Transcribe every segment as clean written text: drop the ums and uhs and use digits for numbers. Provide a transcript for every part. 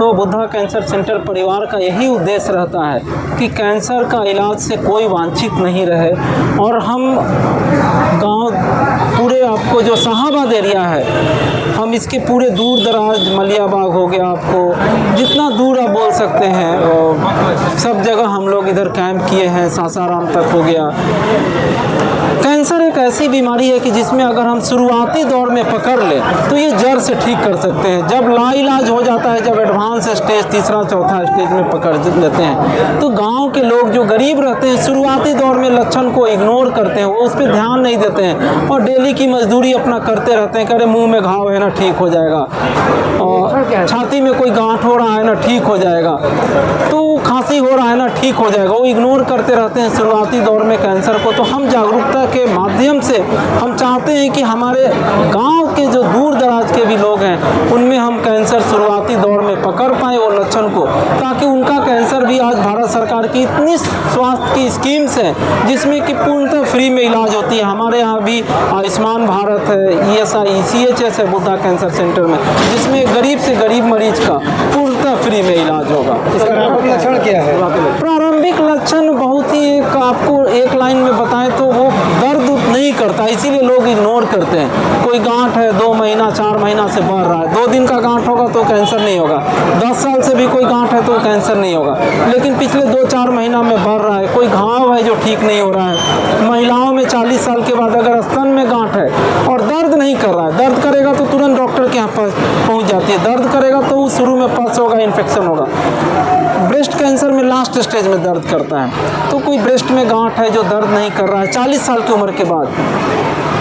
तो Buddha cancer centre परिवार का यही उद्देश्य रहता है कि कैंसर का इलाज से कोई वांछित नहीं रहे। और हम गांव पूरे आपको जो शाहाबाद एरिया है, हम इसके पूरे दूर दराज, मलियाबाग हो गया, आपको जितना दूर आप बोल सकते हैं सब जगह हम लोग इधर कैंप किए हैं। सासाराम तक हो गया। कैंसर एक ऐसी बीमारी है कि जिसमें अगर हम शुरुआती दौर में पकड़ लें तो ये जड़ से ठीक कर सकते हैं। जब लाइलाज हो जाता है, जब एडवांस स्टेज, तीसरा चौथा स्टेज में पकड़ लेते हैं, तो गांव के लोग जो गरीब रहते हैं शुरुआती दौर में लक्षण को इग्नोर करते हैं, वो उस पर ध्यान नहीं देते हैं और डेली की मजदूरी अपना करते रहते हैं। करे मुंह में घाव है ना, ठीक हो जाएगा, और छाती में कोई गांठ हो रहा है ना, ठीक हो जाएगा, तो खांसी हो रहा है ना, ठीक हो जाएगा, वो इग्नोर करते रहते हैं शुरुआती दौर में कैंसर को। तो हम जागरूकता के माध्यम से हम चाहते हैं कि हमारे गांव के जो दूर दराज के भी लोग हैं उनमें हम कैंसर शुरुआती दौर में पकड़ पाएँ वो लक्षण को, ताकि उनका कैंसर भी, आज भारत सरकार की इतनी स्वास्थ्य की स्कीम्स हैं जिसमें कि पूर्णतः फ्री में इलाज होती है। हमारे यहाँ भी आयुष्मान भारत है, ESI CHS है बुद्धा कैंसर सेंटर में, जिसमें गरीब से गरीब मरीज का पूर्णतः फ्री में इलाज होगा। इसका लक्षण क्या है? प्रारंभिक लक्षण बहुत ही आपको एक लाइन में बताएं तो वो दर्द नहीं करता, इसीलिए लोग इग्नोर करते हैं। कोई गांठ है 2 महीना 4 महीना से बढ़ रहा है, 2 दिन का गांठ होगा तो कैंसर नहीं होगा, 10 साल से भी कोई गांठ है तो कैंसर नहीं होगा, लेकिन पिछले 2-4 महीना में बढ़ रहा है। कोई घाव है जो ठीक नहीं हो रहा है। महिलाओं में 40 साल के बाद अगर स्तन में गांठ है और दर्द नहीं कर रहा है, दर्द करेगा तो तुरंत डॉक्टर के यहाँ पहुँच जाती है, दर्द करेगा तो शुरू में पस होगा, इन्फेक्शन होगा। ब्रेस्ट कैंसर में लास्ट स्टेज में दर्द करता है, तो कोई ब्रेस्ट में गांठ है जो दर्द नहीं कर रहा है, 40 साल की उम्र के बाद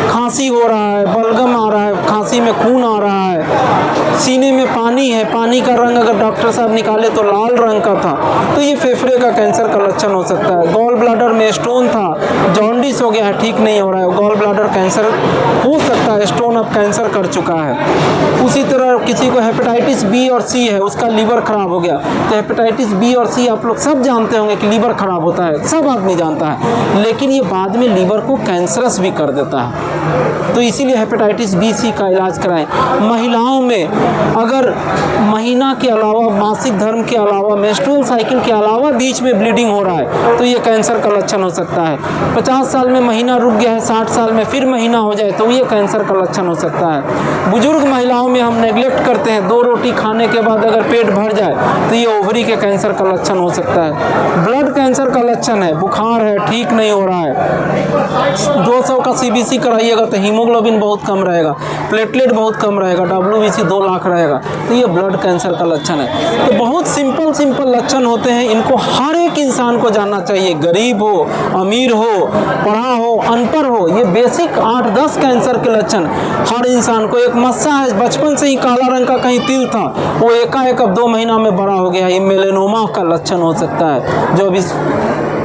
खांसी हो रहा है, बलगम आ रहा है, खांसी में खून आ रहा है, सीने में पानी है, पानी का रंग अगर डॉक्टर साहब निकाले तो लाल रंग का था, तो ये फेफड़े का कैंसर का लक्षण हो सकता है। गॉल ब्लैडर में स्टोन था, जॉन्डिस हो गया है, ठीक नहीं हो रहा है, गॉल ब्लैडर कैंसर हो सकता है, स्टोन अब कैंसर कर चुका है। उसी तरह किसी को हेपेटाइटिस B और C है, उसका लीवर खराब हो गया, तो हेपेटाइटिस B और C आप लोग सब जानते होंगे कि लीवर खराब होता है, सब आदमी जानता है, लेकिन ये बाद में लीवर को कैंसरस भी कर देता है। तो इसीलिए हेपेटाइटिस B C का इलाज कराएं। महिलाओं में अगर महीना के अलावा, मासिक धर्म के अलावा, मेंस्ट्रुअल साइकिल के अलावा बीच में ब्लीडिंग हो रहा है तो ये कैंसर का लक्षण हो सकता है। 50 साल में महीना रुक गया है, 60 साल में फिर महीना हो जाए तो ये कैंसर का लक्षण हो सकता है। बुजुर्ग महिलाओं में हम नेग्लेक्ट करते हैं, 2 रोटी खाने के बाद अगर पेट भर जाए तो ये ओवरी के कैंसर का लक्षण हो सकता है। ब्लड कैंसर का लक्षण है, बुखार है, ठीक नहीं हो रहा है, 200 का CBC कराइएगा तो हीमोग्लोबिन बहुत कम रहेगा, प्लेटलेट बहुत कम रहेगा, WBC 2 लाख रहेगा, तो ये ब्लड कैंसर का लक्षण है। तो बहुत सिंपल लक्षण होते हैं, इनको हर एक इंसान को जानना चाहिए, गरीब हो, अमीर हो, पढ़ा हो, अनपढ़ हो, ये बेसिक 8-10 कैंसर के लक्षण हर इंसान को। एक मस्सा है, बचपन से ही काला रंग का कहीं तिल था, वो एकाएक अब 2 महीना में बड़ा हो गया, ये मेलेनोमा का लक्षण हो सकता है। जो अभी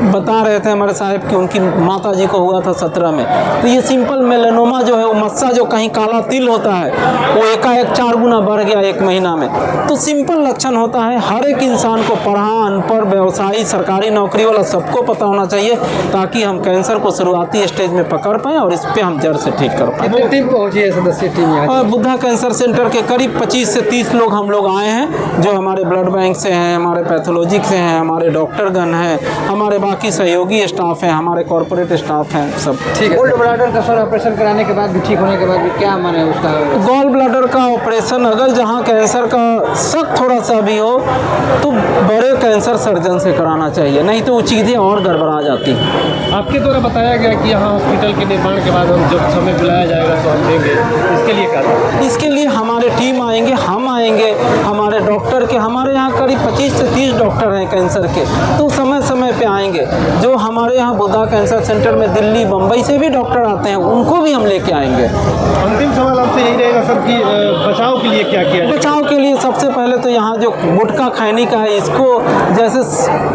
बता रहे थे हमारे साहब कि उनकी माता जी को हुआ था 17 में, तो ये सिंपल मेलेनोमा जो है, वो मस्सा जो कहीं काला तिल होता है, वो एकाएक 4 गुना बढ़ गया 1 महीना में। तो सिंपल लक्षण होता है, हर एक इंसान को, पढ़ा, अनपढ़, व्यवसायी, सरकारी नौकरी वाला, सबको पता होना चाहिए, ताकि हम कैंसर को शुरुआती स्टेज में पकड़ पाएँ और इस पर हम जड़ से ठीक कर पाएँ। कितनी टीम पहुँची है सदस्य टीम यहाँ? बुद्धा कैंसर सेंटर के करीब 25 से 30 लोग हम लोग आए हैं, जो हमारे ब्लड बैंक से हैं, हमारे पैथोलॉजी से हैं, हमारे डॉक्टरगण हैं, हमारे बाकी सहयोगी स्टाफ हैं, हमारे कॉर्पोरेट स्टाफ हैं, सब ठीक है। गोल्ड ब्लैडर का सर ऑपरेशन कराने के बाद भी, ठीक होने के बाद भी क्या माने उसका? गॉल ब्लैडर का ऑपरेशन अगर जहां कैंसर का शक थोड़ा सा भी हो तो बड़े कैंसर सर्जन से कराना चाहिए, नहीं तो वो चीज़ें और गड़बड़ा जाती हैं। आपके द्वारा बताया गया कि यहाँ हॉस्पिटल के निर्माण के बाद हम जब समय बुलाया जाएगा तो हम देंगे, इसके लिए क्या? इसके लिए हमारे टीम आएंगे, हम आएंगे, हमारे डॉक्टर के, हमारे यहाँ करीब 25 से 30 डॉक्टर हैं कैंसर के, तो समय समय पे आएंगे। जो हमारे यहाँ बुद्धा कैंसर सेंटर में दिल्ली, बम्बई से भी डॉक्टर आते हैं, उनको भी हम लेके आएंगे। अंतिम सवाल आपसे यही रहेगा सर कि बचाव के लिए क्या किया जाए? बचाव के लिए सबसे पहले तो यहाँ जो गुटखा खैनी का है, इसको जैसे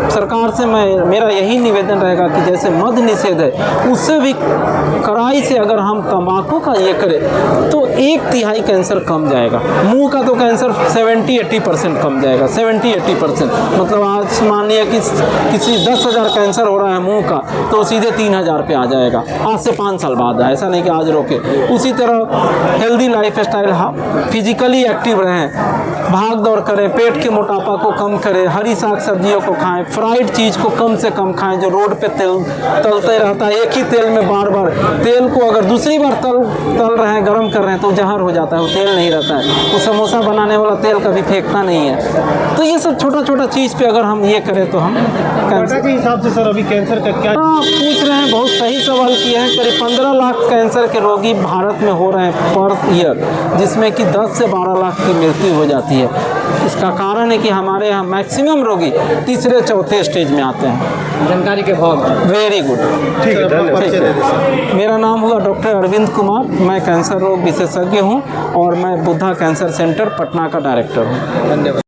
सरकार से मेरा यही निवेदन रहेगा कि जैसे मद निषेध है, उससे भी कड़ाई से अगर हम तंबाकू का ये करें तो 1/3 कैंसर कम जाएगा। मुंह का तो कैंसर 70-80% कम जाएगा, 70-80%। मतलब आज मानिए कि किसी 10,000 कैंसर हो रहा है मुंह का तो सीधे 3,000 पे आ जाएगा, आज से 5 साल बाद। ऐसा नहीं कि आज रोके। उसी तरह healthy life style, physically active रहें, भाग दौड़ करें, पेट के मोटापा को कम करें, हरी साग सब्जियों को खाएं, फ्राइड चीज़ को कम से कम खाएं। जो रोड पे तलते रहता है एक ही तेल में बार बार, तेल को अगर दूसरी बार तल रहे हैं, गर्म कर रहे हैं तो जहर हो जाता है, वो तेल नहीं रहता है। वो समोसा बनाने वाला तेल कभी फेंकता नहीं है। तो ये सब छोटा छोटा चीज़ पे अगर हम ये करें तो हम डाटा के हिसाब से सर अभी कैंसर का क्या आप पूछ रहे हैं, बहुत सही सवाल किए हैं। करीब 15 लाख कैंसर के रोगी भारत में हो रहे हैं पर ईयर, जिसमें कि 10 से 12 लाख की मृत्यु हो जाती है। इसका कारण है कि हमारे यहाँ मैक्सिमम रोगी तीसरे चौथे स्टेज में आते हैं। जानकारी के भाव में। Very good. ठीक है, धन्यवाद। मेरा नाम हुआ डॉक्टर अरविंद कुमार, मैं कैंसर रोग विशेषज्ञ हूँ और मैं बुद्धा कैंसर सेंटर पटना का डायरेक्टर हूँ। धन्यवाद।